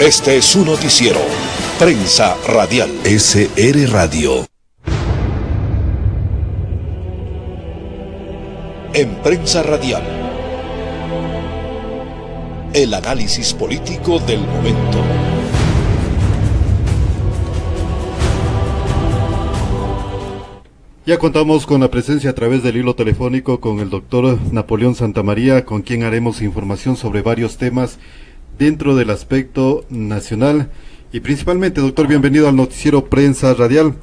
Este es su noticiero. Prensa Radial. SR Radio. En Prensa Radial, el análisis político del momento. Ya contamos con la presencia a través del hilo telefónico con el doctor Napoleón Santamaría, con quien haremos información sobre varios temas dentro del aspecto nacional. Y principalmente, doctor, bienvenido al noticiero Prensa Radial.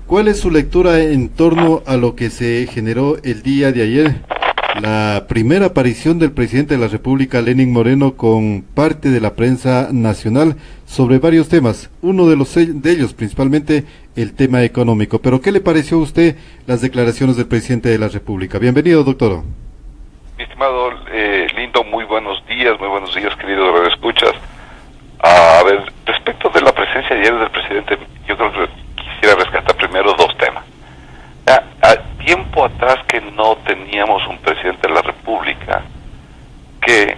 ¿Cuál es su lectura en torno a lo que se generó el día de ayer? La primera aparición del presidente de la República, Lenín Moreno, con parte de la prensa nacional sobre varios temas. Uno de ellos, principalmente, el tema económico. Pero, ¿qué le pareció a usted las declaraciones del presidente de la República? Bienvenido, doctor. Mi estimado Lindo, muy buenos días, queridos radioescuchas. A ver, respecto de la presencia ayer del presidente, yo creo que quisiera rescatar primero dos temas. A tiempo atrás que no teníamos un presidente de la República que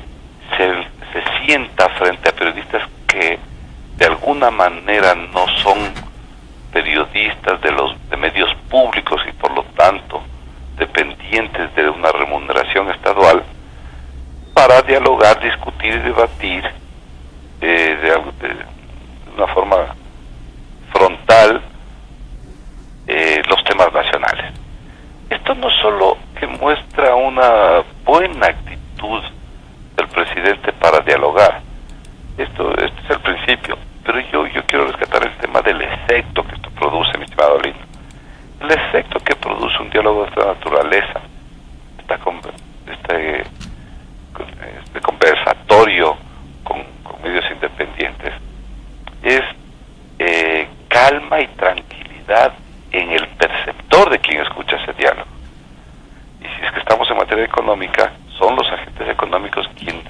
se sienta frente a periodistas que de alguna manera no son periodistas de medios públicos y por lo tanto dependientes de una remuneración estatal, para dialogar, discutir y debatir de una forma frontal los temas nacionales. Esto no solo que muestra una buena actitud del presidente para dialogar, esto es el principio, pero yo quiero rescatar el tema del efecto que esto produce, mi estimado Lindo. El efecto que produce un diálogo de esta naturaleza, este conversatorio con medios independientes, es calma y tranquilidad en el perceptor de quien escucha ese diálogo. Y si es que estamos en materia económica, son los agentes económicos quienes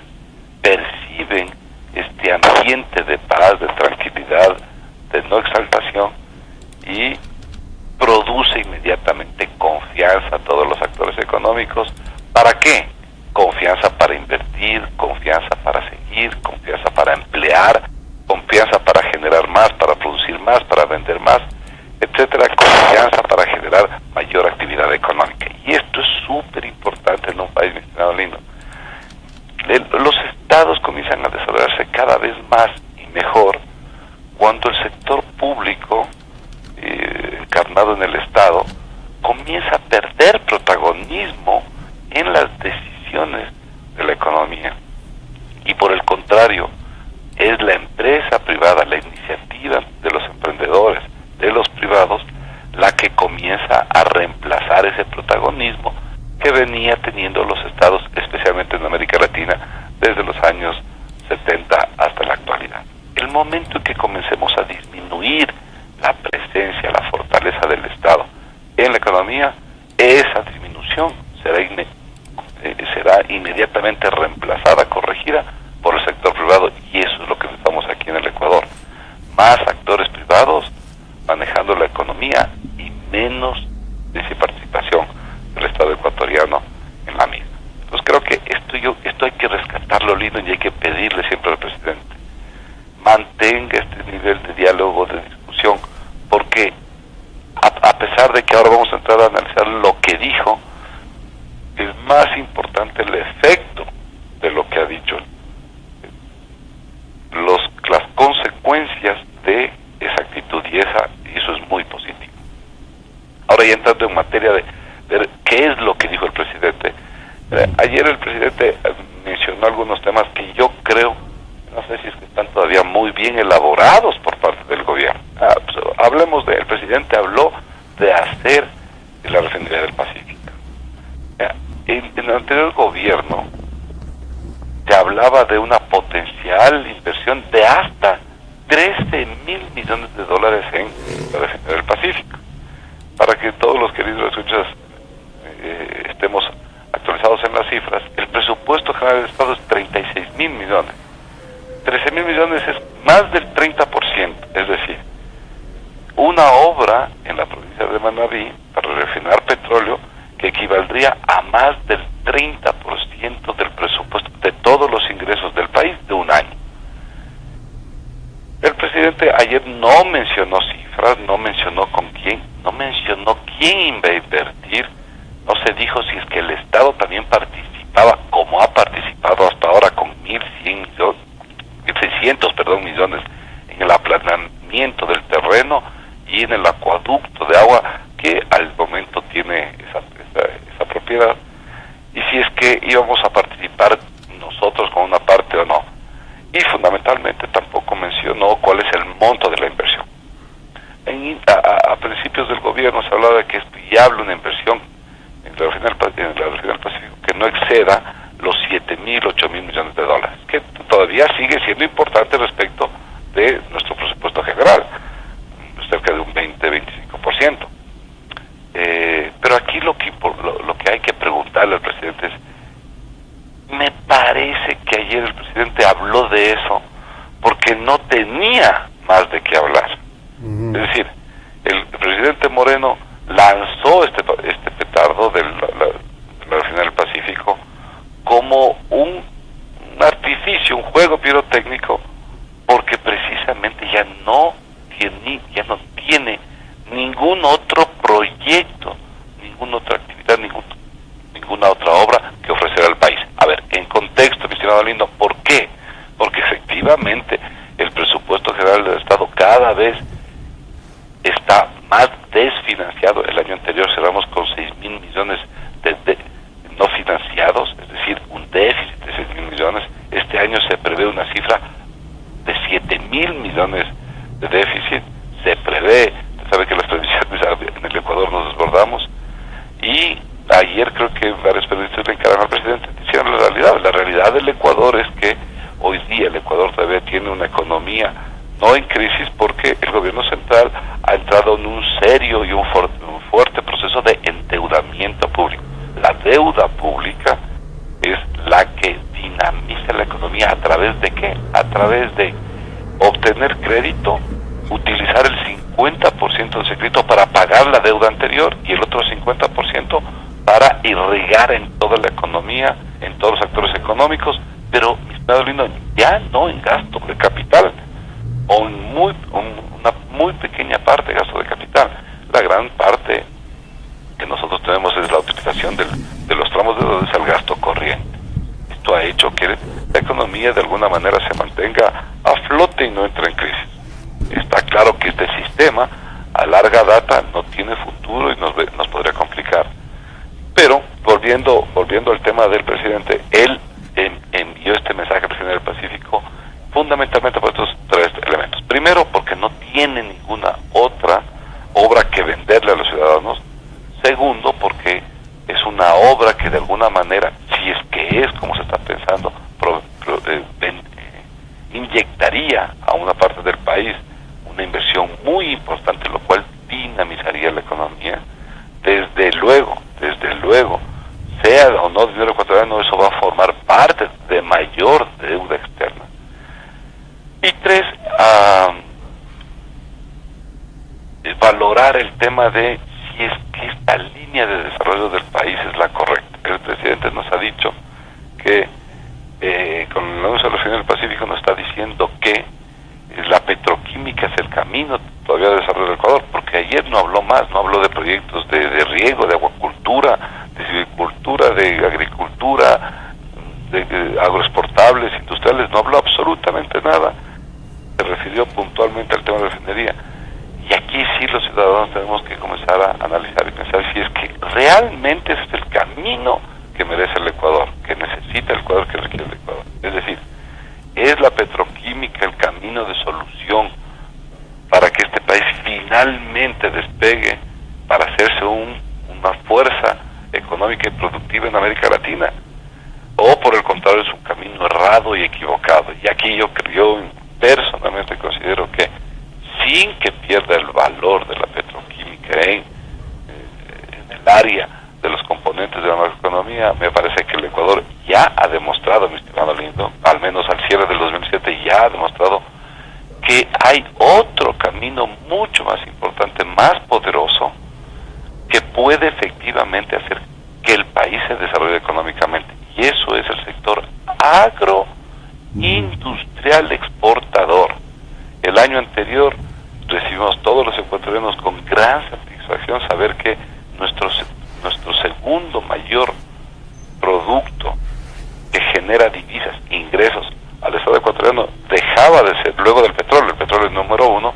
perciben este ambiente de paz, de tranquilidad, de no exaltación, y produce inmediatamente confianza a todos los actores económicos. ¿Para qué? Confianza para invertir, confianza para seguir, confianza para emplear, confianza para generar más, para producir más, para vender más, etcétera, confianza para generar mayor actividad económica. Y esto es súper importante en un país, mi estimado Lindo. Los estados comienzan a desarrollarse cada vez más y mejor cuando el sector público, encarnado en el Estado, comienza a perder protagonismo en las decisiones de la economía. Y por el contrario, es la empresa privada, la iniciativa de los emprendedores, de los privados, la que comienza a reemplazar ese protagonismo que venía teniendo los estados, especialmente en América Latina, desde los años 70 hasta la actualidad. El momento en que comencemos a disminuir la presencia, la fortaleza del Estado en la economía, esa disminución será inmediatamente reemplazada, corregida por el sector privado, y eso es lo que necesitamos aquí en el Ecuador. Más actores privados manejando la economía y menos de esa participación del Estado ecuatoriano en la misma. Entonces creo que esto hay que rescatarlo, Lindo, y hay que pedirle siempre al presidente: mantenga este nivel de diálogo, de discusión, porque a pesar de que ahora vamos a entrar a analizar lo que dijo, es más importante el efecto de lo que ha dicho, las consecuencias de esa actitud, y eso es muy positivo. Ahora, ya entrando en materia de ver qué es lo que dijo el presidente. Ayer el presidente mencionó algunos temas que yo creo, no sé si es que están todavía muy bien elaborados por parte del gobierno. El presidente habló de hacer la refinería del Pacífico. En el anterior gobierno se hablaba de una potencial inversión de hasta 13.000 millones de dólares en la refinería del Pacífico. Para que todos los queridos escuchas estemos actualizados en las cifras, el presupuesto general del Estado es 36.000 millones. 13.000 millones es más del 30%, es decir, una obra en la provincia de Manabí para refinar petróleo que equivaldría a más del 30% del presupuesto de todos los ingresos del país de un año. presidente ayer no mencionó cifras, no mencionó con quién, no mencionó quién iba a invertir, no se dijo si es que el Estado también participaba, como ha participado hasta ahora con 1.600 millones en el aplanamiento del terreno y en el acueducto de agua que al momento tiene esa propiedad, y si es que íbamos a participar nosotros con una parte o no. Y fundamentalmente tampoco mencionó cuál es el monto de la inversión. A principios del gobierno se hablaba de que es viable una inversión en la región del Pacífico que no exceda los 7.000, 8.000 millones de dólares, que todavía sigue siendo importante respecto de nuestro presupuesto general, cerca de un 20-25%. Pero aquí lo que hay que preguntarle al presidente es, me parece que ayer el presidente habló de eso porque no tenía más de qué hablar. Es decir, el presidente Moreno lanzó este petardo de la región del Pacífico como un artificio, un juego pirotécnico, porque precisamente ya no tiene ningún otro proyecto, ninguna otra actividad, ninguna otra obra que ofrecer al país. A ver, en contexto, mi estimado Lindo, ¿por qué? Porque efectivamente el presupuesto general del Estado cada vez está más desfinanciado. El año anterior cerramos con 6.000 millones de no financiados, es decir, un déficit de 6.000 millones. Este año se prevé una cifra de 7.000 millones de déficit. Se prevé, usted sabe que las previsiones en el Ecuador nos desbordamos, y ayer creo que varios periodistas le encargaron al presidente diciendo la realidad. La realidad del Ecuador es que hoy día el Ecuador todavía tiene una economía no en crisis, porque el gobierno central ha entrado en un serio y un fuerte proceso de endeudamiento público. La deuda pública es la que dinamiza la economía. ¿A través de qué? A través de obtener crédito, utilizar el 50% de ese crédito para pagar la deuda anterior y el otro 50% para irrigar en toda la economía, en todos los actores económicos, pero, mi estimado Lindo, ya no en gasto de capital, o en una muy pequeña parte de gasto de capital. La gran parte que nosotros tenemos es la utilización de los tramos de deuda al gasto corriente. Esto ha hecho que la economía de alguna manera se mantenga a flote y no entre en crisis. Está claro que este sistema a larga data no tiene futuro y nos podría complicar. Pero volviendo al tema del presidente, él envió este mensaje al presidente del Pacífico fundamentalmente por estos tres elementos. Primero, porque no tiene ninguna otra obra que venderle a los ciudadanos. Segundo, porque es una obra que de alguna manera, si es que es como se está pensando, inyectaría a una parte del país una inversión muy importante, lo cual dinamizaría la economía. Desde luego, sea o no dinero ecuatoriano, eso va a formar parte de mayor deuda externa. Y tres, valorar el tema de si es que esta línea de desarrollo del país es la correcta. El presidente nos ha dicho que con el anuncio de la región del Pacífico nos está diciendo que la petroquímica es el camino todavía de desarrollo del Ecuador, porque ayer no habló de proyectos de riego, de acuacultura, de silvicultura, de agricultura, de agroexportables, industriales, no habló absolutamente nada. Se refirió puntualmente al tema de la refinería. Y aquí sí los ciudadanos tenemos que comenzar a analizar y pensar si es que realmente ese es el camino que merece el Ecuador, que necesita el Ecuador, que requiere el Ecuador. Es decir, ¿es la petroquímica el camino de solución para que este país finalmente despegue para hacerse una fuerza económica y productiva en América Latina? ¿O por el contrario es un camino errado y equivocado? Y aquí yo personalmente considero que, sin que pierda el valor de la petroquímica en el área de los componentes de la macroeconomía, me parece que el Ecuador ya ha demostrado, mi estimado Lindo, al menos al cierre del 2007, ya ha demostrado que hay otro camino mucho más importante, más poderoso, que puede efectivamente hacer que el país se desarrolle económicamente. Y eso es el sector agroindustrial exportador. El año año anterior recibimos todos los ecuatorianos con gran satisfacción saber que nuestro segundo mayor producto que genera divisas, ingresos al Estado ecuatoriano dejaba de ser, luego del petróleo, el petróleo es número uno,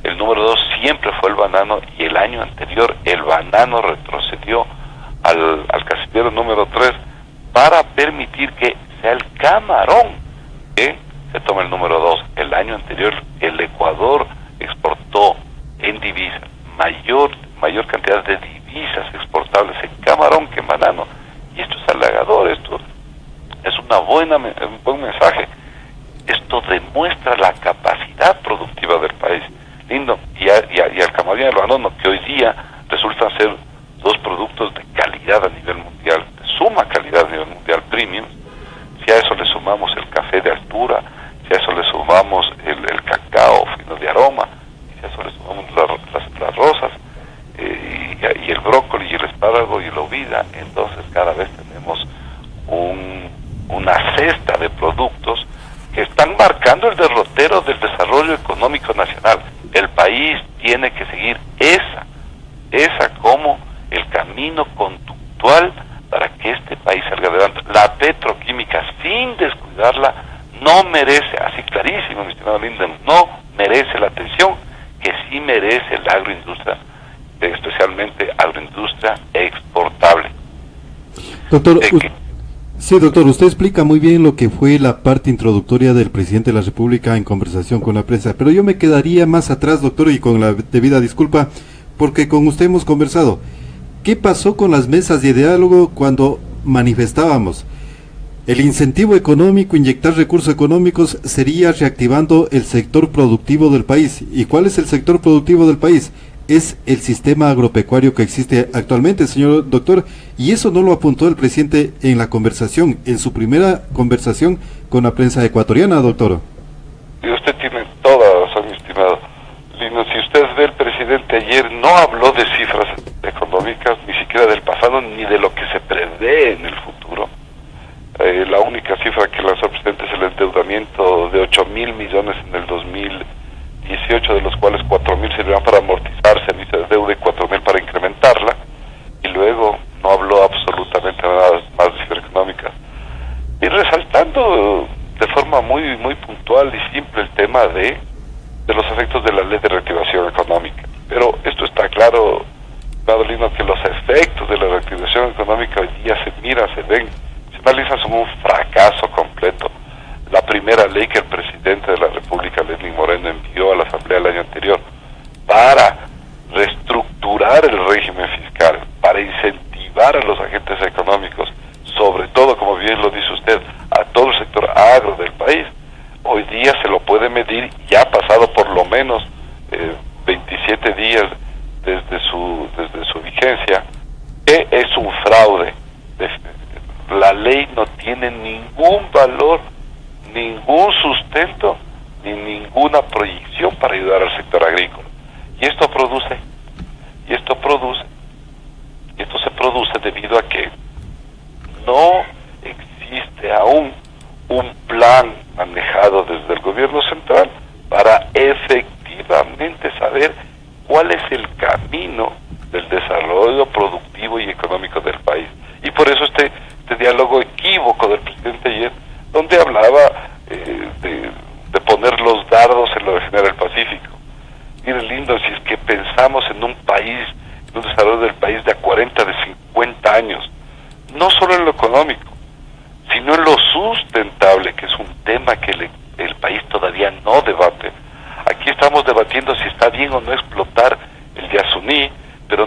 el número dos siempre fue el banano, y el año anterior el banano retrocedió al casillero número 3 para permitir que sea el camarón que se tome el número 2. El año anterior el Ecuador exportó en divisas mayor cantidad de divisas exportables en camarón que en banano, y esto es halagador, esto es un buen mensaje. Esto demuestra la capacidad productiva del país. Lindo. Y al camarón y al banano, que hoy día resultan ser dos productos de calidad a nivel mundial, de suma calidad a nivel mundial, premium. Si a eso le sumamos el café de altura, si a eso le sumamos el cacao fino de aroma, si a eso le sumamos las rosas, y el brócoli y el espárrago y la uvida, entonces cada vez tenemos una cesta de productos que están marcando el derrotero del desarrollo económico nacional. El país tiene que seguir esa como el camino conductual para que este país salga adelante. La petroquímica, sin descuidarla, no merece, así clarísimo, mi estimado Linden, no merece la atención que sí merece la agroindustria, especialmente agroindustria exportable. Doctor, sí, doctor, usted explica muy bien lo que fue la parte introductoria del presidente de la República en conversación con la prensa, pero yo me quedaría más atrás, doctor, y con la debida disculpa, porque con usted hemos conversado. ¿Qué pasó con las mesas de diálogo cuando manifestábamos? El incentivo económico, inyectar recursos económicos, sería reactivando el sector productivo del país. ¿Y cuál es el sector productivo del país? Es el sistema agropecuario que existe actualmente, señor doctor, y eso no lo apuntó el presidente en la conversación, en su primera conversación con la prensa ecuatoriana, doctor. Y usted tiene toda razón, mi estimado Lino. Si usted ve, el presidente ayer no habló de cifras económicas, ni siquiera del pasado, ni de lo que se prevé en el futuro. La única cifra que lanzó el presidente es el endeudamiento de 8.000 millones en el 2018, de los cuales 4.000 servirán para amortizar servicios de deuda y 4.000 para incrementarla, y luego no habló absolutamente nada más de cifras económicas. Y resaltando de forma muy puntual y simple el tema de los efectos de la ley de reactivación económica. Pero esto está claro, Madolino, que los efectos de la reactivación económica hoy día se miran, se ven, se analizan como un fracaso completo. La primera ley que el presidente de la República, Lenín Moreno, envió a la Asamblea el año anterior para reestructurar el régimen fiscal, para incentivar a los agentes económicos, sobre todo, como bien lo dice usted, a todo el sector agro del país, hoy día se lo puede medir, ya ha pasado por lo menos 27 días desde su vigencia, que es un fraude. La ley no tiene ningún valor, ningún sustento, ni ninguna proyección para ayudar al sector agrícola. Y esto se produce debido a que no existe aún un plan manejado desde el gobierno central para efectivamente saber cuál es el camino del desarrollo productivo y económico del país. Y por eso este diálogo equívoco del presidente ayer, donde hablaba de poner los dardos en lo de generar el Pacífico. Miren, lindo, si es que pensamos en un país, en un desarrollo del país de a 40, de 50 años, no solo en lo económico, sino en lo sustentable, que es un tema que el país todavía no debate. Aquí estamos debatiendo si está bien o no explotar el Yasuní, pero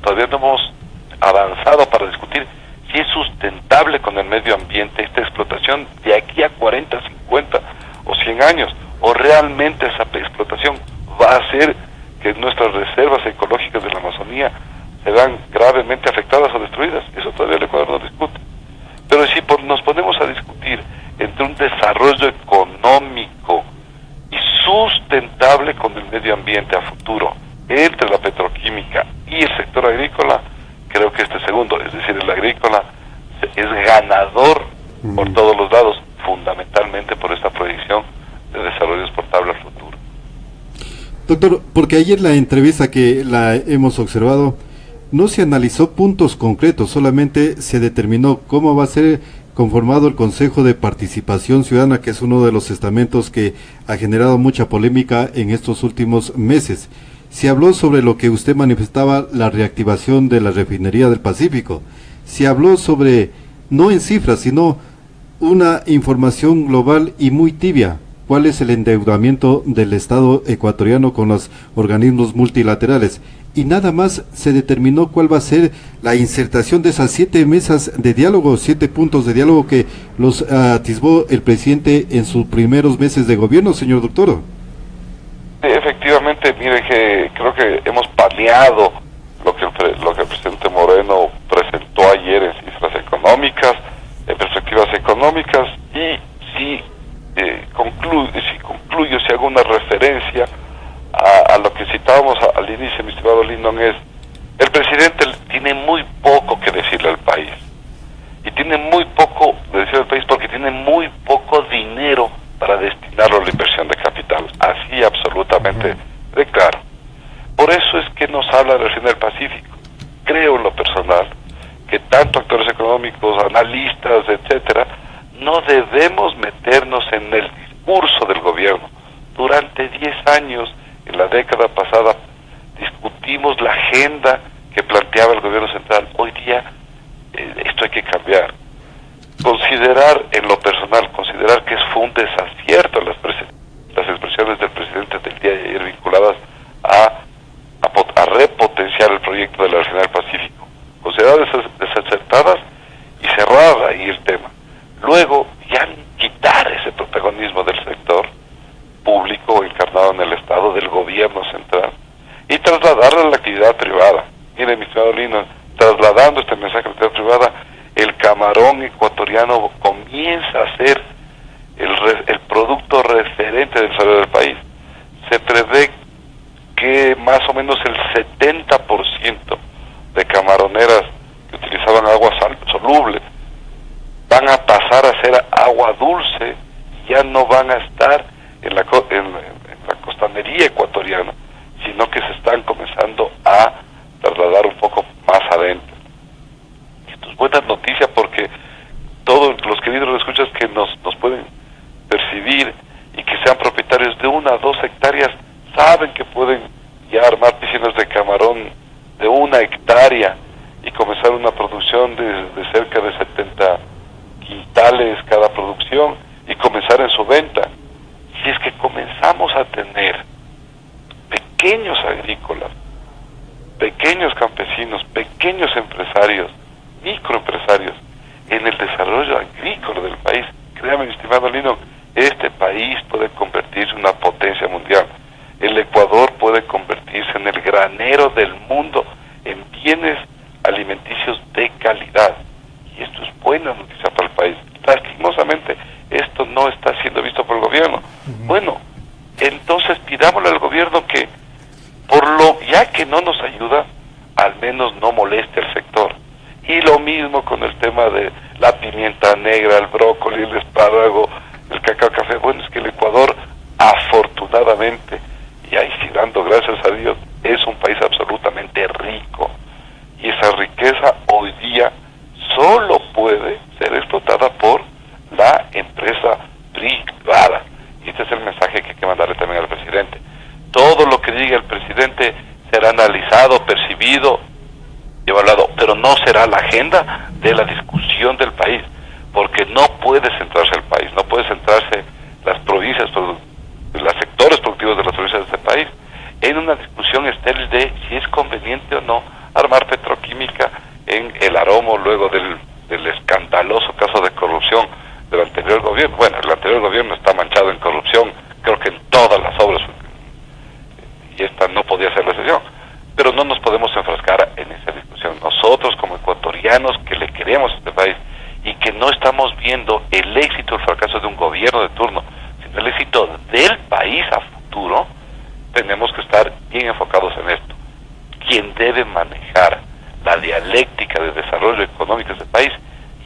todavía no hemos avanzado para discutir si es sustentable con el medio ambiente esta explotación de aquí a 40, 50 o 100 años, o realmente esa explotación va a hacer que nuestras reservas ecológicas de la Amazonía se vean gravemente afectadas o destruidas. Eso todavía el Ecuador no discute. Pero si nos ponemos a discutir entre un desarrollo económico y sustentable con el medio ambiente a futuro, entre la petroquímica y el sector agrícola, creo que este segundo, es decir, el agrícola, es ganador por todos los lados, fundamentalmente por esta proyección de desarrollo exportable al futuro. Doctor, porque ayer la entrevista que la hemos observado, no se analizó puntos concretos, solamente se determinó cómo va a ser conformado el Consejo de Participación Ciudadana, que es uno de los estamentos que ha generado mucha polémica en estos últimos meses. Se habló sobre lo que usted manifestaba, la reactivación de la refinería del Pacífico. Se habló sobre, no en cifras, sino una información global y muy tibia. ¿Cuál es el endeudamiento del Estado ecuatoriano con los organismos multilaterales? Y nada más se determinó cuál va a ser la insertación de esas 7 mesas de diálogo, 7 puntos de diálogo que los atisbó el presidente en sus primeros meses de gobierno, señor doctor. Sí, efectivamente, mire que creo que hemos paliado lo que el presidente Moreno presentó ayer en cifras económicas, en perspectivas económicas, y si concluyo, si hago una referencia a lo que citábamos al inicio, mi estimado Lindon, es el presidente tiene muy poco que decirle al país, y tiene muy poco de decirle al país porque tiene muy poco dinero para destinarlo a la inversión de capital, así absolutamente de claro. Por eso es que nos habla de la región del Pacífico. Creo en lo personal que tanto actores económicos, analistas, etcétera, no debemos meternos en el discurso del gobierno. Durante 10 años, en la década pasada, discutimos la agenda que planteaba el gobierno central. Hoy día esto hay que cambiar. Considerar en lo personal, considerar que fue un desacierto las expresiones del presidente del día de ayer vinculadas a repotenciar el proyecto de la Refinería del Pacífico. Considerar desacertadas y cerrada ahí el tema. Luego, ya quitar ese protagonismo del sector público encarnado en el Estado, del gobierno central, y trasladarlo a la actividad privada. Mire, mi estimado Lino, trasladando este mensaje a la actividad privada, el camarón ecuatoriano comienza a ser el producto referente del desarrollo del país. Se prevé que más o menos el 70% de camaroneras que utilizaban agua soluble van a pasar a ser agua dulce, y ya no van a estar en la costanería ecuatoriana, sino que se están comenzando a trasladar un poco más adentro. Esto es buena noticia porque todos los queridos escuchas que nos pueden percibir y que sean propietarios de 1 a 2 hectáreas saben que pueden ya armar piscinas de camarón de 1 hectárea y comenzar una producción de cerca de 70 quintales cada producción y comenzar en su venta. Si es que comenzamos a tener pequeños agrícolas, pequeños campesinos, pequeños empresarios, microempresarios en el desarrollo agrícola del país, créame, mi estimado Lino, este país puede convertirse en una potencia mundial. El Ecuador puede convertirse en el granero del mundo en bienes alimenticios de calidad. Y esto es buena noticia para el país. Lastimosamente, esto no está siendo visto por el gobierno. Bueno, entonces pidámosle al gobierno que, ya que no nos ayuda, al menos no moleste al sector. Y lo mismo con el tema de la pimienta negra, el brócoli, el espárrago, el cacao, café. Bueno, es que el Ecuador, afortunadamente, y ahí sí dando gracias a Dios, es un país absolutamente rico. Y esa riqueza hoy día solo puede ser explotada por la empresa privada. Y este es el mensaje que hay que mandarle también al presidente. Todo lo que diga el presidente será analizado, percibido y evaluado, pero no será la agenda de la discusión del país, porque no puede centrarse el país, no puede centrarse las provincias, los sectores productivos de las provincias de este país, en una discusión estéril de si es conveniente o no armar petroquímica en el Aromo luego del escandaloso caso de corrupción del anterior gobierno. Bueno, el anterior gobierno está manchado en corrupción, creo que en todas las obras, y esta no podía ser la excepción, pero no nos podemos enfrascar en esa discusión. Nosotros como ecuatorianos que le queremos a este país y que no estamos viendo el éxito o el fracaso de un gobierno de turno, sino el éxito del país a futuro, tenemos que estar bien enfocados en esto. Quien debe manejar la dialéctica de desarrollo económico de este país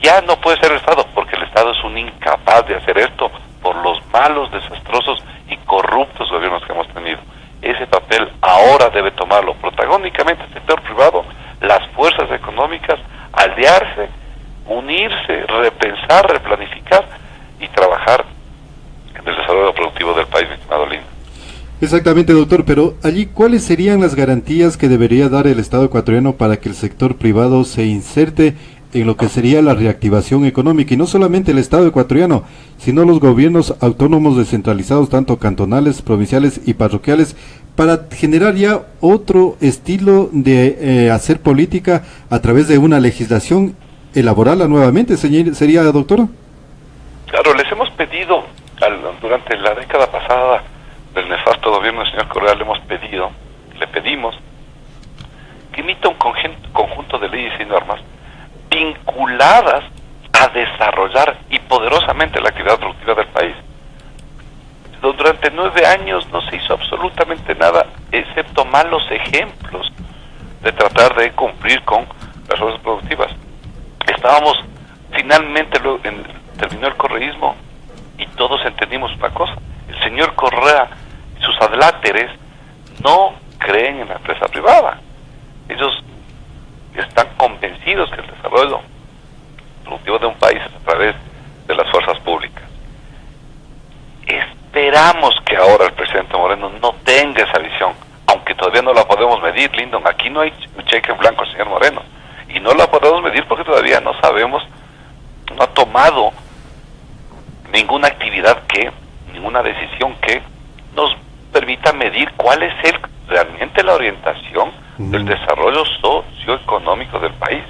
ya no puede ser el Estado, porque el Estado es un incapaz de hacer esto por los malos, desastrosos y corruptos gobiernos que hemos tenido. Ese ahora debe tomarlo protagónicamente el sector privado, las fuerzas económicas, aliarse, unirse, repensar, replanificar y trabajar en el desarrollo productivo del país, mi estimado Lindo. Exactamente, doctor, pero allí, ¿cuáles serían las garantías que debería dar el Estado ecuatoriano para que el sector privado se inserte en lo que sería la reactivación económica? Y no solamente el Estado ecuatoriano, sino los gobiernos autónomos descentralizados, tanto cantonales, provinciales y parroquiales, para generar ya otro estilo de hacer política a través de una legislación, elaborarla nuevamente, sería, doctor. Claro, les hemos pedido, durante la década pasada del nefasto gobierno del señor Correa, le pedimos que emita un conjunto de leyes y normas vinculadas a desarrollar y poderosamente la actividad productiva del país. Durante 9 años no se hizo absolutamente nada, excepto malos ejemplos de tratar de cumplir con las fuerzas productivas. Finalmente terminó el correísmo y todos entendimos una cosa: el señor Correa y sus adláteres no creen en la empresa privada. Ellos están convencidos que el desarrollo productivo de un país es a través de las fuerzas públicas. Esperamos que ahora el presidente Moreno no tenga esa visión, aunque todavía no la podemos medir, Lyndon. Aquí no hay un cheque en blanco al señor Moreno, y no la podemos medir porque todavía no sabemos, no ha tomado ninguna ninguna decisión que nos permita medir cuál es realmente la orientación del desarrollo socioeconómico del país.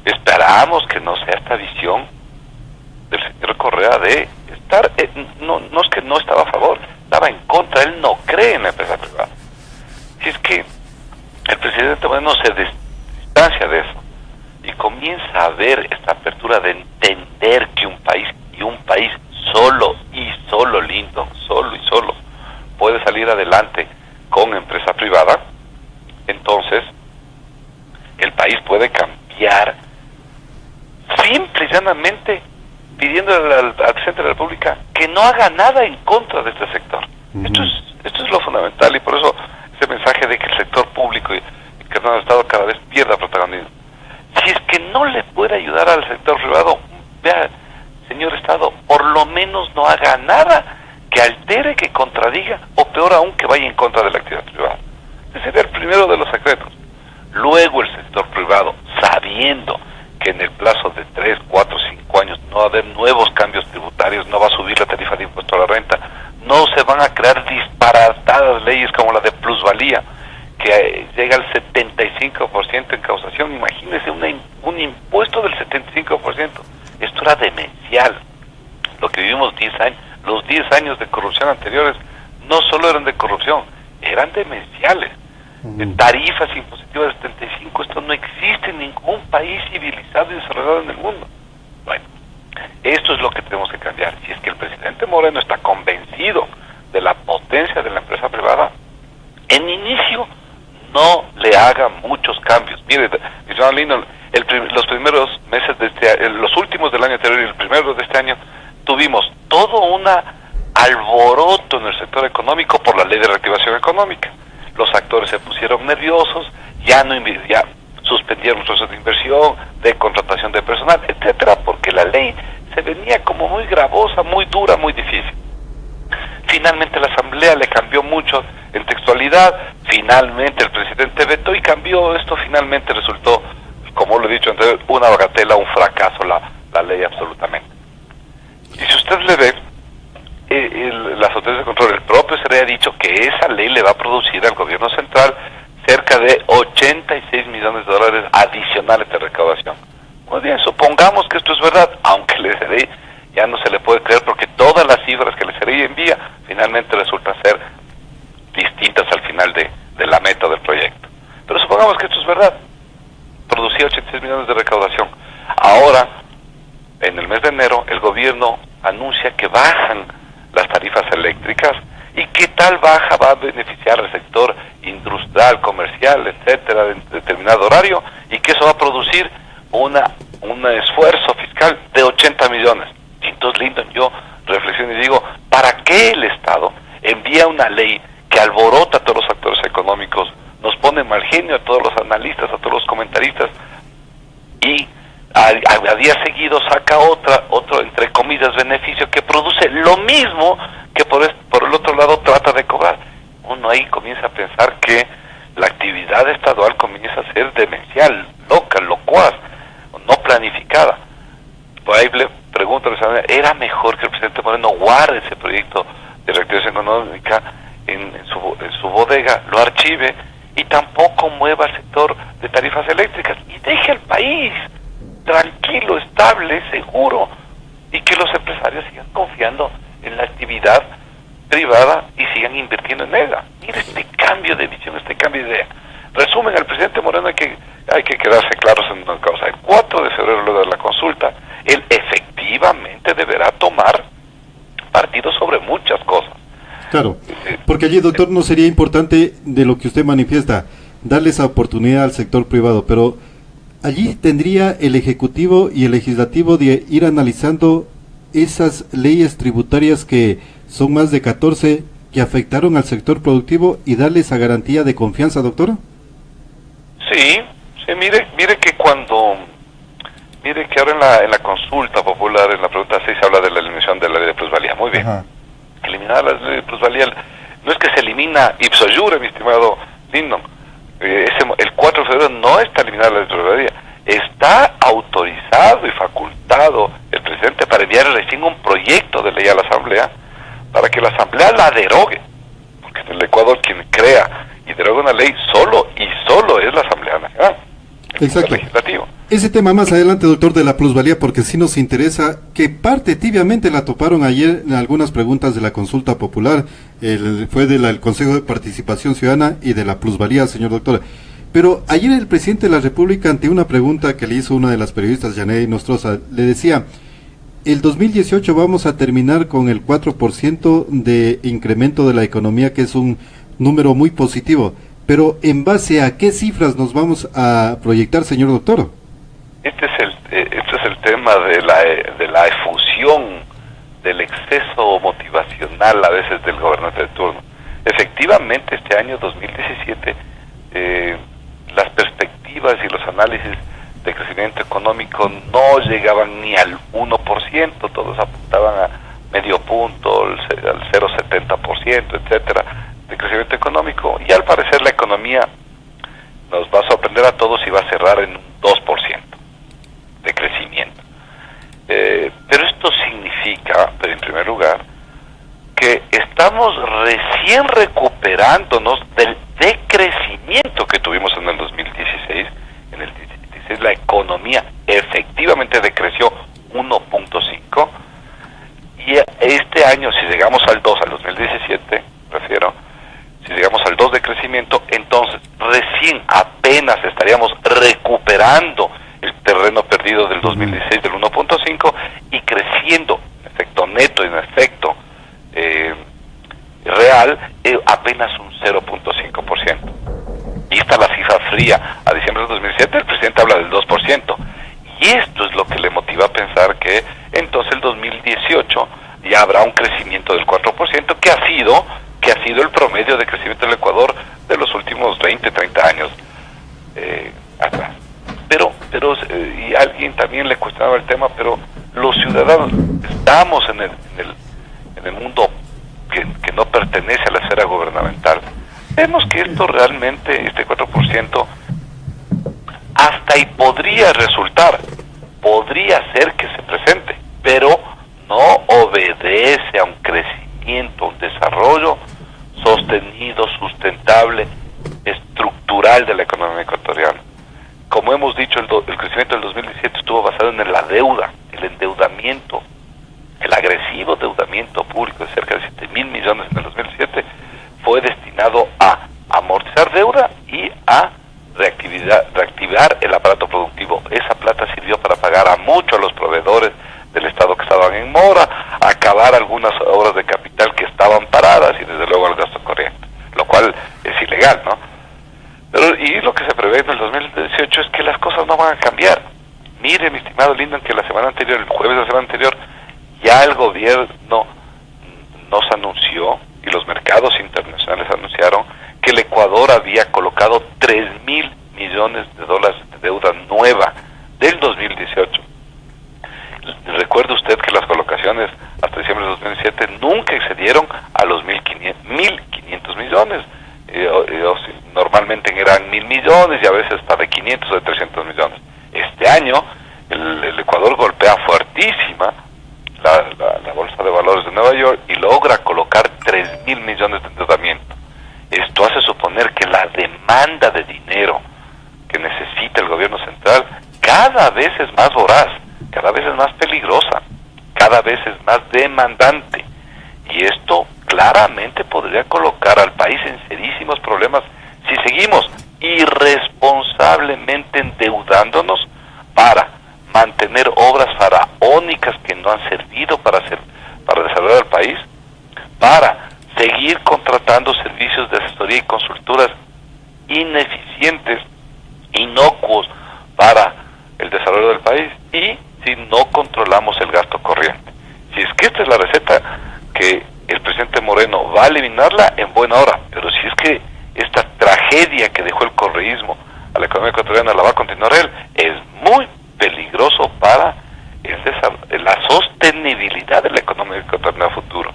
Esperamos que no sea esta visión del señor Correa de estar, no es que no estaba a favor, estaba en contra. Él no cree en la empresa privada. Si es que el presidente Moreno se distancia de eso y comienza a ver esta apertura de entender que un país solo Lyndon, solo puede salir adelante con empresa privada, entonces el país puede cambiar simple y llanamente pidiéndole al presidente de la República que no haga nada en contra de este sector. Esto es lo fundamental, y por eso ese mensaje de que el sector público y que el Estado cada vez pierda protagonismo. Si es que no le puede ayudar al sector privado, vea, señor Estado, por lo menos no haga nada que altere, que contradiga, o peor aún, que vaya en contra de la actividad privada. Ese sería el primero de los secretos. Luego el sector privado, sabiendo que en el plazo de 3, 4, 5 años no va a haber nuevos cambios tributarios, no va a subir la tarifa de impuesto a la renta, no se van a crear disparatadas leyes como la de plusvalía, que llega al 75% en causación. Imagínense un impuesto del 75%. Esto era demencial. Lo que vivimos 10 años, los 10 años de corrupción anteriores, no solo eran de corrupción, eran demenciales. Tarifas impositivas de 75, esto no existe en ningún país civilizado y desarrollado en el mundo. Bueno, esto es lo que tenemos que cambiar. Si es que el presidente Moreno está convencido de la potencia de la empresa privada, en inicio no le haga muchos cambios. Mire, señor Lyndon, los primeros meses de los últimos del año anterior y el primero de este año, tuvimos todo un alboroto en el sector económico por la ley de reactivación económica. Los actores se pusieron nerviosos, ya suspendieron los procesos de inversión, de contratación de personal, etcétera, porque la ley se venía como muy gravosa, muy dura, muy difícil. Finalmente la Asamblea le cambió mucho en textualidad, finalmente el presidente vetó y cambió esto. Finalmente resultó, como lo he dicho antes, una bagatela, un fracaso la ley absolutamente. Y si usted le ve, las autoridades de control, el propio se le ha dicho que esa ley le va a producir al gobierno central cerca de 86 millones de dólares adicionales de recaudación. Muy bien, supongamos que esto es verdad, aunque el SRI ya no se le puede creer porque todas las cifras que el SRI envía finalmente resultan ser distintas al final de la meta del proyecto. Pero supongamos que esto es verdad, producía 86 millones de recaudación. Ahora, en el mes de enero, el gobierno anuncia que bajan las tarifas eléctricas. ¿Y qué tal baja va a beneficiar al sector industrial, comercial, etcétera, de determinado horario? Y que eso va a producir un esfuerzo fiscal de 80 millones. Y entonces, Lyndon, yo reflexiono y digo, ¿para qué el Estado envía una ley que alborota a todos los actores genio a todos los analistas, a todos los comentaristas, y a día seguido saca otro entre comillas beneficio que produce lo mismo que por el otro lado trata de cobrar. Uno ahí comienza a pensar que la actividad estadual comienza a ser demencial, loca, locuaz, no planificada. Por ahí le pregunto, ¿era mejor que el presidente Moreno guarde ese proyecto de reactivación económica en su bodega, lo archive y tampoco mueva el sector de tarifas eléctricas y deje al país tranquilo, estable, seguro, y que los empresarios sigan confiando en la actividad privada y sigan invirtiendo en ella? Mira este cambio de visión, este cambio de idea. Resumen, al presidente Moreno hay que quedarse claros en una cosa. El 4 de febrero, luego de la consulta, él efectivamente deberá tomar partido sobre muchas cosas. Claro, porque allí, doctor, no sería importante de lo que usted manifiesta, darle esa oportunidad al sector privado, pero allí tendría el Ejecutivo y el Legislativo de ir analizando esas leyes tributarias que son más de 14 que afectaron al sector productivo y darle esa garantía de confianza, doctora. Sí, mire que ahora en la consulta popular, en la pregunta 6, se habla de la eliminación de la ley de plusvalía. Muy bien. Ajá. Eliminar la ley de plusvalía no es que se elimina ipso iure, mi estimado Lindon. El 4 de febrero no está eliminada la ley de plusvalía. Está autorizado y facultado el presidente para enviar recién un proyecto de ley a la Asamblea para que la Asamblea la derogue. Porque en el Ecuador quien crea y deroga una ley solo es la Asamblea Nacional. Exacto. Legislativo. Ese tema más adelante, doctor, de la plusvalía, porque sí nos interesa, que parte tibiamente la toparon ayer en algunas preguntas de la consulta popular, fue del Consejo de Participación Ciudadana y de la plusvalía, señor doctor. Pero ayer el presidente de la República, ante una pregunta que le hizo una de las periodistas, Yaney Nostroza, le decía, el 2018 vamos a terminar con el 4% de incremento de la economía, que es un número muy positivo, pero ¿en base a qué cifras nos vamos a proyectar, señor doctor? Este es el tema de la efusión, del exceso motivacional a veces del gobernante de turno. Efectivamente, este año 2017, las perspectivas y los análisis de crecimiento económico no llegaban ni al 1%, todos apuntaban a medio punto, al 0,70%, etcétera, de crecimiento económico, y al parecer la economía nos va a sorprender a todos y va a cerrar en un 2% de crecimiento. Pero esto significa, en primer lugar, que estamos recién recuperándonos del decrecimiento que tuvimos en el 2016. En el 2016 la economía efectivamente decreció 1.5, y este año, si llegamos al 2, al 2017, si llegamos al 2 de crecimiento, entonces recién apenas estaríamos recuperando el terreno perdido del 2016 del 1.5 y creciendo en efecto neto y en efecto real apenas un 0.5%. Y esta es la cifra fría a diciembre del 2007, el presidente habla del 2%. Y esto es lo que le motiva a pensar que entonces el 2018 ya habrá un crecimiento del 4%, que ha sido el promedio de crecimiento del Ecuador de los últimos 20, 30 años atrás. Pero y alguien también le cuestionaba el tema, pero los ciudadanos estamos en el mundo que no pertenece a la esfera gubernamental. Vemos que esto realmente, este 4%, hasta ahí podría ser que se presente, pero no obedece a un crecimiento, un desarrollo sostenido, sustentable, estructural de la economía ecuatoriana. Como hemos dicho, el crecimiento del 2017 estuvo basado en la deuda, el endeudamiento, el agresivo endeudamiento público de cerca de 7.000 millones en el 2017 fue destinado a amortizar deuda y a reactivar el aparato productivo. Esa plata sirvió para pagar a muchos los proveedores del Estado que estaban en mora, acabar algunas obras de capital que estaban paradas y desde luego el gasto corriente, lo cual es ilegal, ¿no? Y lo que se prevé en el 2018 es que las cosas no van a cambiar. Mire, mi estimado Lindon, que el jueves de la semana anterior, ya el gobierno nos anunció y los mercados internacionales anunciaron que el Ecuador había colocado 3.000 millones de dólares de deuda nueva del 2018. Recuerde usted que las colocaciones hasta diciembre de 2007 nunca excedieron a los 1.500 millones. Normalmente eran 1.000 millones y a veces hasta de 500 o de 300 millones. Este año el Ecuador golpea fuertísima la Bolsa de Valores de Nueva York y logra colocar 3.000 millones de endeudamiento. Esto hace suponer que la demanda de dinero que necesita el gobierno central cada vez es más voraz, cada vez es más peligrosa, cada vez es más demandante. Y esto claramente podría colocar al país en serísimos problemas si seguimos irresponsablemente endeudándonos para mantener obras faraónicas que no han servido para desarrollar el país, para seguir contratando servicios de asesoría y consultoras ineficientes, inocuos para el desarrollo del país, y si no controlamos el gasto corriente. Si es que esta es la receta que el presidente Moreno va a eliminarla, en buena hora, pero si es que esta tragedia que dejó el correísmo a la economía ecuatoriana la va a continuar él, es muy peligroso para la sostenibilidad de la economía ecuatoriana a futuro.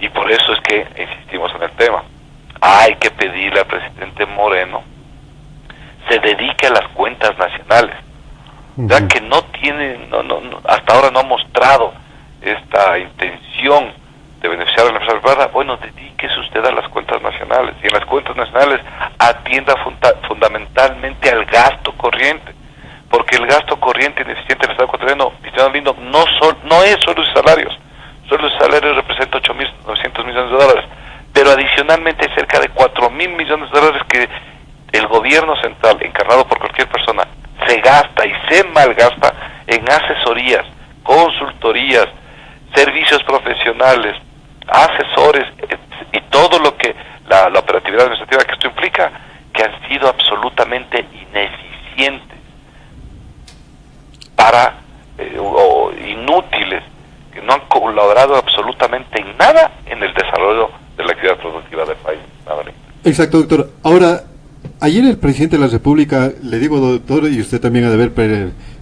Y por eso es que insistimos en el tema. Hay que pedirle al presidente Moreno se dedique a las cuentas nacionales, ya que no tiene, hasta ahora no ha mostrado esta intención de beneficiar a la empresa privada. Bueno, dedíquese usted a las cuentas nacionales, y en las cuentas nacionales atienda fundamentalmente al gasto corriente, porque el gasto corriente ineficiente del Estado ecuatoriano, Cristiano Lindo, no es solo sus salarios. Solo el salario representa 8.900 millones de dólares, pero adicionalmente hay cerca de 4.000 millones de dólares que el gobierno central, encarnado por cualquier persona, se gasta y se malgasta en asesorías, consultorías, servicios profesionales, asesores y todo lo que la operatividad administrativa que esto implica, que han sido absolutamente ineficientes o inútiles, que no han colaborado absolutamente en nada en el desarrollo de la actividad productiva del país. Exacto, doctor. Ahora, ayer el presidente de la República, le digo doctor, y usted también ha de haber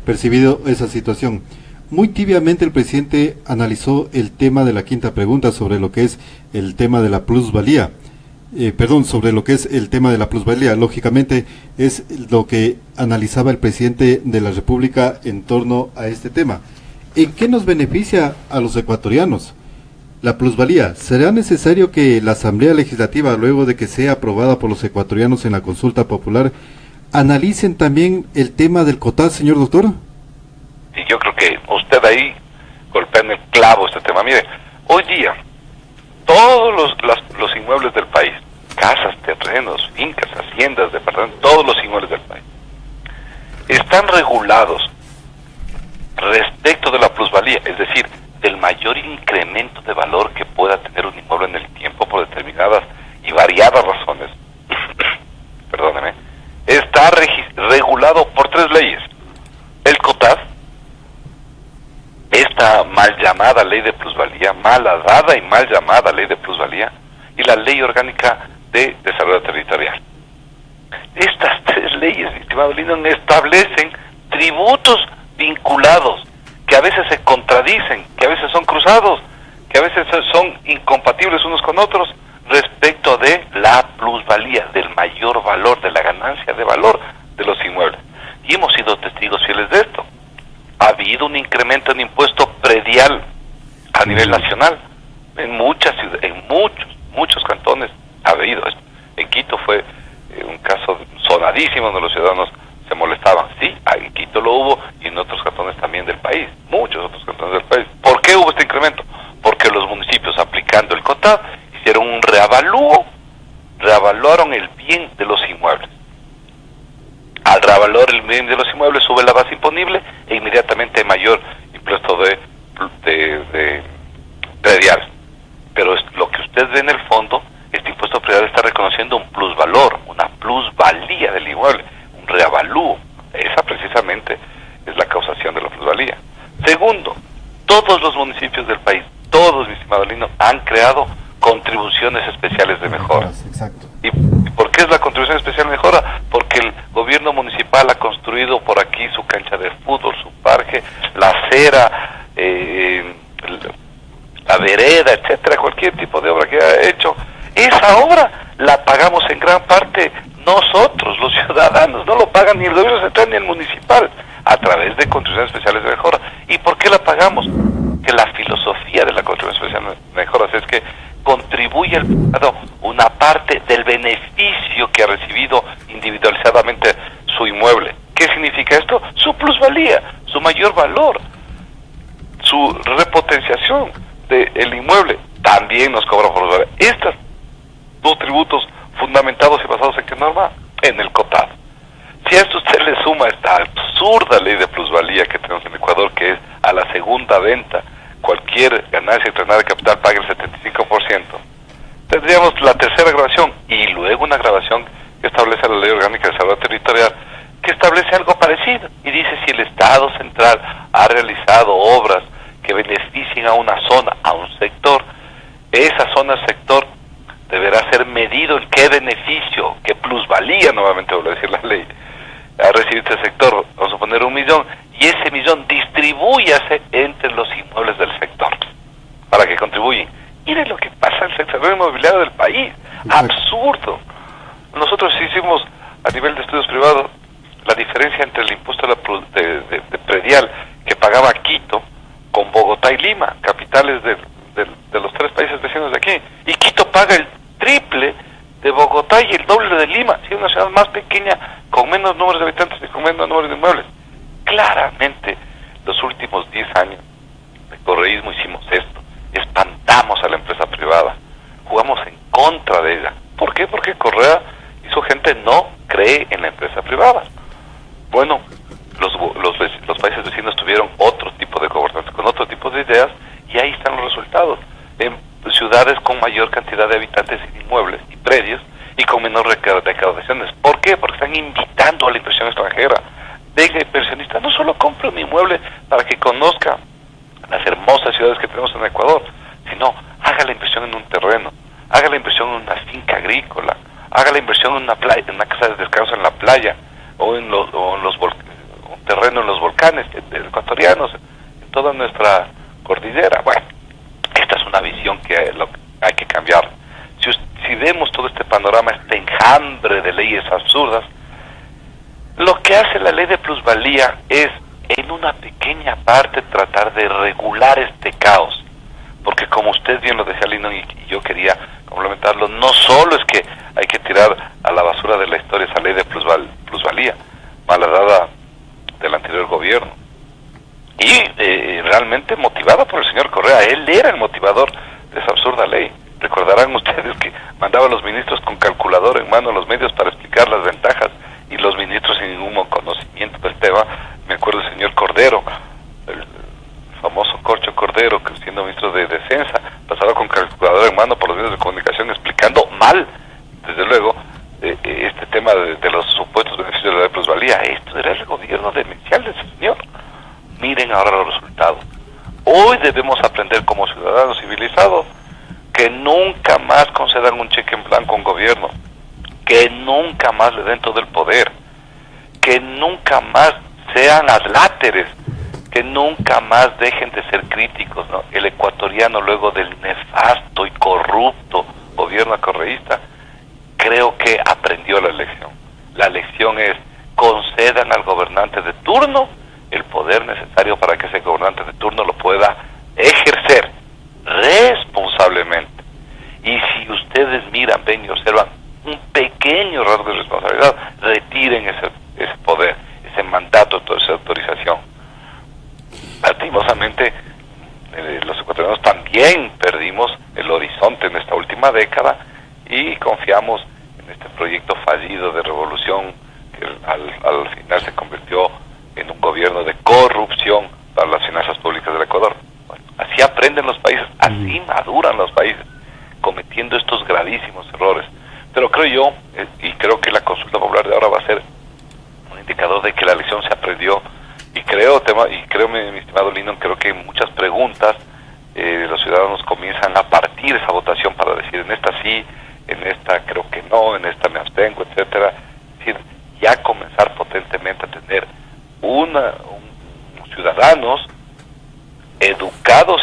percibido esa situación, muy tibiamente el presidente analizó el tema de la quinta pregunta sobre lo que es el tema de la plusvalía. Sobre lo que es el tema de la plusvalía. Lógicamente es lo que analizaba el presidente de la República en torno a este tema. ¿En qué nos beneficia a los ecuatorianos la plusvalía? ¿Será necesario que la Asamblea Legislativa, luego de que sea aprobada por los ecuatorianos en la consulta popular, analicen también el tema del COTAS, señor doctor? Y yo creo que usted ahí golpea en el clavo este tema. Mire, hoy día todos los inmuebles del país, casas, terrenos, fincas, haciendas, departamentos, todos los inmuebles del país, están regulados respecto de la plusvalía, es decir, del mayor incremento de valor que pueda tener un inmueble en el tiempo por determinadas y variadas razones. Perdóneme. Está regulado por 3 leyes: el COTAS, esta mal llamada ley de plusvalía, malhadada y mal llamada ley de plusvalía, y la ley orgánica de desarrollo territorial. Estas 3 leyes, estimado Lindo, establecen tributos vinculados, que a veces se contradicen, que a veces son cruzados, que a veces son incompatibles unos con otros, respecto de la plusvalía, del mayor valor, de la ganancia de valor de los inmuebles. Y hemos sido testigos fieles de esto. Ha habido un incremento en impuesto predial a nivel nacional. En muchos cantones ha habido esto. En Quito fue un caso sonadísimo donde los ciudadanos se molestaban. Sí, en Quito lo hubo, y en otros cantones también del país, muchos otros cantones del país. ¿Por qué hubo este incremento? Porque los municipios, aplicando el COTAD, hicieron un reavaluaron el bien de los inmuebles. Al revaluar el bien de los inmuebles, sube la base imponible e inmediatamente hay mayor impuesto de predial. Pero lo que usted ve en el fondo, este impuesto predial está reconociendo un plusvalor, una plusvalía del inmueble, un reavalúo. Esa precisamente es la causación de la plusvalía. Segundo, todos los municipios del país, todos, mi estimado Lino, han creado contribuciones especiales de mejora. Exacto. ¿Y por qué es la contribución especial de mejora? Porque el gobierno municipal ha construido por aquí su cancha de fútbol, su parque, la acera, la vereda, etcétera, cualquier tipo de obra que ha hecho. Esa obra la pagamos en gran parte nosotros, los ciudadanos, no lo pagan ni el gobierno central ni el municipal, a través de contribuciones especiales de mejora. ¿Y por qué la pagamos? Que la filosofía de la contribución especial de mejoras es que contribuye al privado una parte del beneficio que ha recibido individualizadamente su inmueble. ¿Qué significa esto? Su plusvalía, su mayor valor, su repotenciación del inmueble. También nos cobra por plusvalía. Estos dos tributos fundamentados y basados en qué norma? En el cotado. Si a esto usted le suma esta absurda ley de plusvalía que tenemos en Ecuador, que es a la segunda venta, cualquier ganancia entrenada de capital paga el 75%, tendríamos la tercera grabación y luego una grabación que establece la Ley Orgánica de Desarrollo Territorial, que establece algo parecido y dice: si el Estado central ha realizado obras que beneficien a una zona, a un sector, esa zona, sector, deberá ser medido en qué beneficio, qué plusvalía, nuevamente vuelvo a decir la ley, ha recibido este sector, vamos a poner 1 millón, y ese millón distribúyase entre los inmuebles del sector, para que contribuyan. Miren lo que pasa en el sector inmobiliario del país, absurdo. Nosotros hicimos, a nivel de estudios privados, la diferencia entre el impuesto de predial que pagaba Quito con Bogotá y Lima, capitales de los 3 países vecinos de aquí, y Quito paga el triple de Bogotá y el doble de Lima, si es una ciudad más pequeña, con menos números de habitantes y con menos números de inmuebles. Claramente, los últimos 10 años de correísmo hicimos esto, espantamos a la empresa privada, jugamos en contra de ella. ¿Por qué? Porque Correa y su gente no cree en la empresa privada. Bueno, los países vecinos tuvieron otro tipo de gobernanza, con otro tipo de ideas, y ahí están los resultados. En ciudades con mayor cantidad de habitantes y inmuebles y predios y con menor recaudaciones. ¿Por qué? Porque están invitando a la inversión extranjera. Venga, inversionista, no solo compre un inmueble para que conozca las hermosas ciudades que tenemos en Ecuador, sino haga la inversión en un terreno, haga la inversión en una finca agrícola, haga la inversión en una playa, en una casa de descanso en la playa, o en un terreno en los volcanes ecuatorianos, en toda nuestra cordillera. Bueno, esta es una visión que hay que cambiar. Si vemos todo este panorama, este enjambre de leyes absurdas, lo que hace la ley de plusvalía es, en una pequeña parte, tratar de regular este caos. Porque como usted bien lo decía, Lino, y yo quería complementarlo, no solo es que hay que tirar a la basura de la historia esa ley de plusvalía, malhadada del anterior gobierno, y realmente motivada por el señor Correa. Él era el motivador de esa absurda ley. Recordarán ustedes que mandaba a los ministros con calculadora en mano a los medios para explicar las ventajas, y los ministros sin ningún conocimiento del tema. Me acuerdo del señor Cordero, el famoso Corcho Cordero, que siendo ministro de Defensa, pasaba con calculadora en mano por los medios de comunicación explicando mal, desde luego, este tema de los supuestos beneficios de la plusvalía. Esto era el gobierno demencial de ese señor. Miren ahora los resultados. Hoy debemos aprender como ciudadanos civilizados que nunca más concedan un cheque en blanco a un gobierno, que nunca más le den todo el poder, que nunca más sean adláteres, que nunca más dejen de ser críticos, ¿no? El ecuatoriano, luego del nefasto y corrupto gobierno correísta, creo que aprendió la lección. La lección es: concedan al gobernante de turno el poder necesario para que ese gobernante de turno lo pueda ejercer responsablemente. Y si ustedes miran, ven y observan un pequeño rasgo de responsabilidad, retiren ese poder, ese mandato, toda esa autorización. Lastimosamente, los ecuatorianos también perdimos el horizonte en esta última década y confiamos en este proyecto fallido de revolución que al final se convirtió en un gobierno de corrupción para las finanzas públicas del Ecuador. Bueno, así aprenden los países, así maduran los países, cometiendo estos gravísimos errores. Pero creo yo, y creo que la consulta popular de ahora va a ser un indicador de que la lección se aprendió, y creo, mi estimado Lino, creo que hay muchas preguntas los ciudadanos comienzan a partir esa votación para decir en esta sí, en esta creo que no, en esta me abstengo, etcétera. Es decir, ya comenzar potentemente a tener ciudadanos educados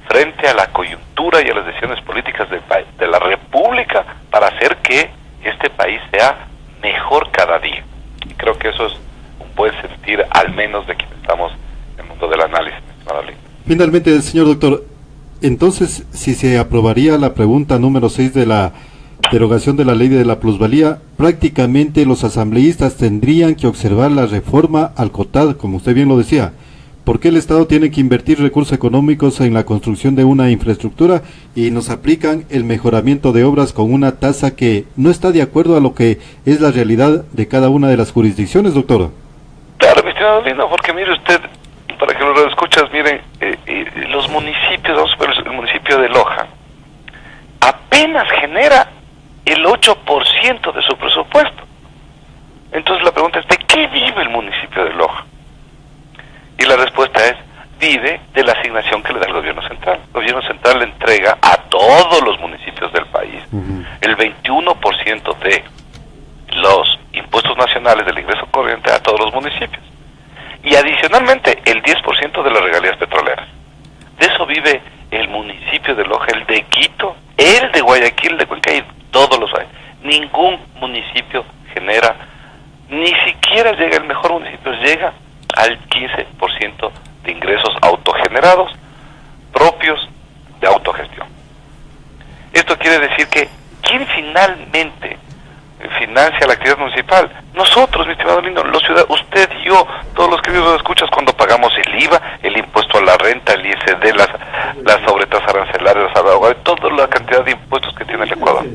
frente a la coyuntura y a las decisiones políticas de la República para hacer que este país sea mejor cada día. Y creo que eso es un buen sentir, al menos de quienes estamos en el mundo del análisis, mi estimado Lino. Finalmente, señor doctor, entonces, si se aprobaría la pregunta número 6 de la derogación de la ley de la plusvalía, prácticamente los asambleístas tendrían que observar la reforma al COTAD, como usted bien lo decía. ¿Por qué el Estado tiene que invertir recursos económicos en la construcción de una infraestructura y nos aplican el mejoramiento de obras con una tasa que no está de acuerdo a lo que es la realidad de cada una de las jurisdicciones, doctor? Claro, mi estimado Lino, porque mire usted, para que lo escuchas, miren, los municipios, vamos a ver el municipio de Loja, apenas genera el 8% de su presupuesto. Entonces la pregunta es, ¿de qué vive el municipio de Loja? Y la respuesta es, vive de la asignación que le da el gobierno central. El gobierno central le entrega a todos los municipios del país el 21% de los impuestos nacionales del ingreso corriente a todos los municipios. Y adicionalmente el 10% de las regalías petroleras. De eso vive el municipio de Loja, el de Quito, el de Guayaquil, el de Cuenca y todos los hay. Ningún municipio genera, ni siquiera llega, el mejor municipio llega al 15% de ingresos autogenerados propios de autogestión. Esto quiere decir que ¿quién finalmente financia la actividad municipal? Nosotros, mi estimado Lino, los ciudadanos, usted y yo, todos los queridos escuchas, cuando pagamos el IVA, el impuesto a la renta, el ISD, las sobretasas arancelarias, toda la cantidad de impuestos que tiene el Ecuador.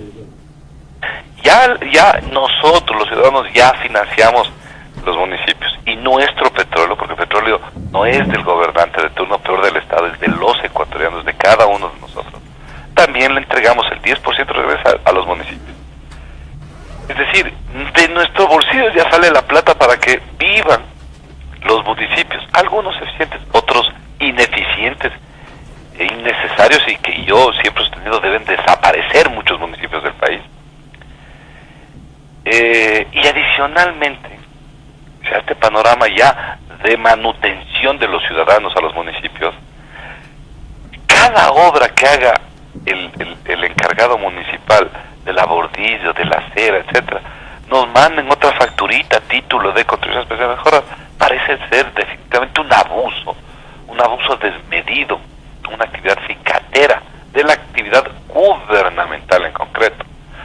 Ya nosotros, los ciudadanos, ya financiamos los municipios, y nuestro petróleo, porque el petróleo no es del gobernante de turno, peor del Estado, es de los ecuatorianos, de cada uno de nosotros. También le entregamos el 10% regresa a los municipios. Es decir, de nuestro bolsillo ya sale la plata para que vivan los municipios, algunos eficientes, otros ineficientes e innecesarios, y que yo siempre he sostenido deben desaparecer muchos municipios del país. Y adicionalmente, o sea, este panorama ya de manutención de los ciudadanos a los municipios, cada obra que haga el encargado municipal del abordillo, de la acera, etcétera, nos manden otra facturita a título de contribución especial de mejoras, parece ser definitivamente un abuso desmedido, una actividad cicatera de la actividad gubernamental en concreto.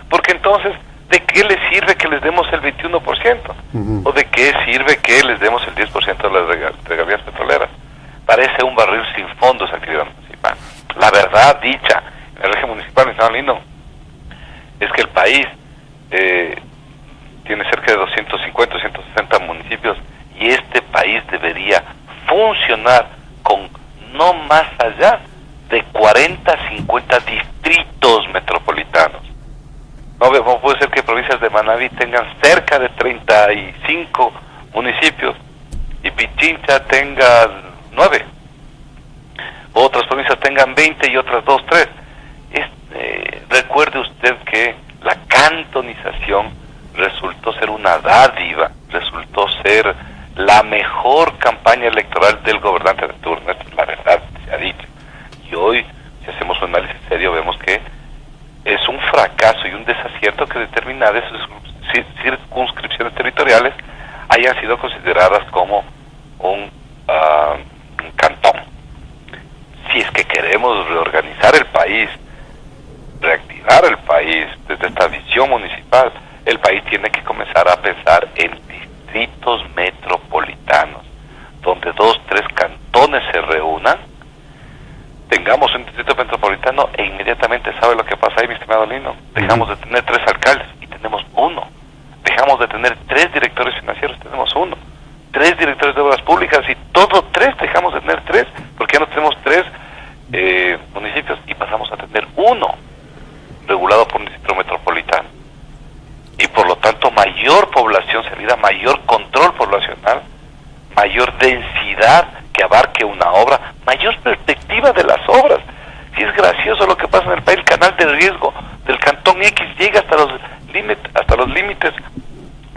Porque entonces, ¿de qué les sirve que les demos el 21%? ¿O de qué sirve que les demos el 10% de las regalías petroleras? Parece un barril sin fondo esa actividad municipal. La verdad dicha, en el régimen municipal, mi San Lino, es que el país tiene cerca de 250, 160 municipios, y este país debería funcionar con no más allá de 40, 50 distritos metropolitanos. No puede ser que provincias de Manabí tengan cerca de 35 municipios y Pichincha tenga 9. Otras provincias tengan 20 y otras 2, 3. Recuerde usted que la cantonización resultó ser una dádiva, resultó ser la mejor campaña electoral del gobernante de turno. Esta es la verdad, se ha dicho. Y hoy, si hacemos un análisis serio, vemos que es un fracaso y un desacierto que determinadas circunscripciones territoriales hayan sido consideradas como un cantón. Si es que queremos reorganizar el país, reactivar el país desde esta visión municipal, el país tiene que comenzar a pensar en distritos metropolitanos, donde 2, 3 cantones se reúnan, tengamos un distrito metropolitano e inmediatamente sabe lo que pasa ahí, mi estimado Lino. Dejamos de tener 3 alcaldes y tenemos 1. Dejamos de tener 3 directores financieros, tenemos 1. 3 directores de obras públicas y todo 3, dejamos de tener 3, porque ya no tenemos 3 municipios y pasamos a tener 1 regulado por un distrito metropolitano. Y por lo tanto mayor población servida, mayor control poblacional, mayor densidad que abarque una obra, mayor perspectiva de las obras. gracioso lo que pasa en el país. El canal de riesgo del cantón X llega hasta los límites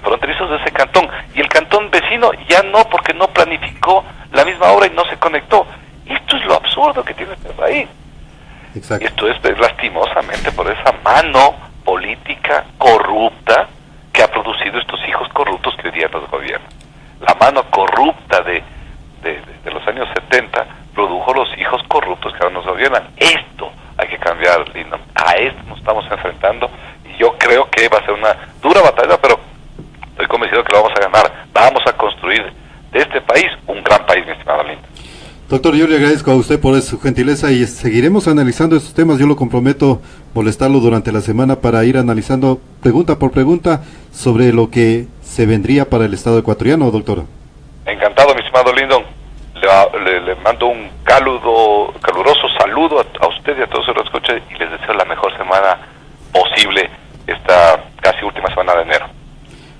fronterizos de ese cantón, y el cantón vecino ya no, porque no planificó la misma obra y no se conectó. Esto es lo absurdo que tiene este país. Exacto. Esto es lastimosamente por esa mano política corrupta que ha producido estos hijos corruptos que hoy día nos gobiernan. La mano corrupta de los años 70 produjo los hijos corruptos que ahora nos gobiernan. Esto hay que cambiar, Lindo. A esto nos estamos enfrentando, y yo creo que va a ser una dura batalla, pero estoy convencido que lo vamos a ganar. Vamos a construir de este país un gran país, mi estimado Lindo. Doctor, yo le agradezco a usted por su gentileza y seguiremos analizando estos temas. Yo lo comprometo molestarlo durante la semana para ir analizando pregunta por pregunta sobre lo que se vendría para el Estado ecuatoriano, doctor. Encantado, mi estimado Lindon. Le mando un caluroso saludo a usted y a todos los que lo escuchen, y les deseo la mejor semana posible esta casi última semana de enero.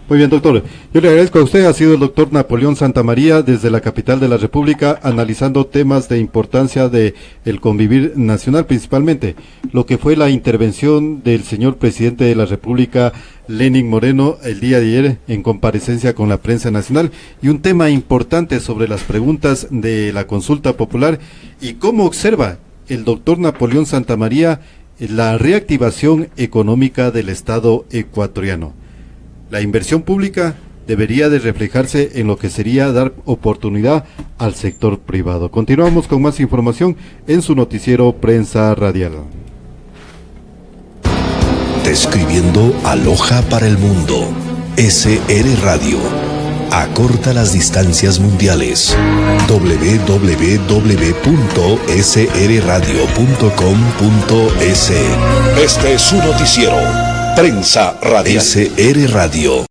Muy bien, doctor. Yo le agradezco a usted. Ha sido el doctor Napoleón Santamaría desde la capital de la República, analizando temas de importancia de el convivir nacional, principalmente lo que fue la intervención del señor presidente de la República, Lenín Moreno, el día de ayer en comparecencia con la prensa nacional, y un tema importante sobre las preguntas de la consulta popular y cómo observa el doctor Napoleón Santamaría la reactivación económica del Estado ecuatoriano. La inversión pública debería de reflejarse en lo que sería dar oportunidad al sector privado. Continuamos con más información en su noticiero Prensa Radial. Describiendo Aloha para el mundo. SR Radio. Acorta las distancias mundiales. www.srradio.com.es. Este es su noticiero. Prensa Radial. SR Radio.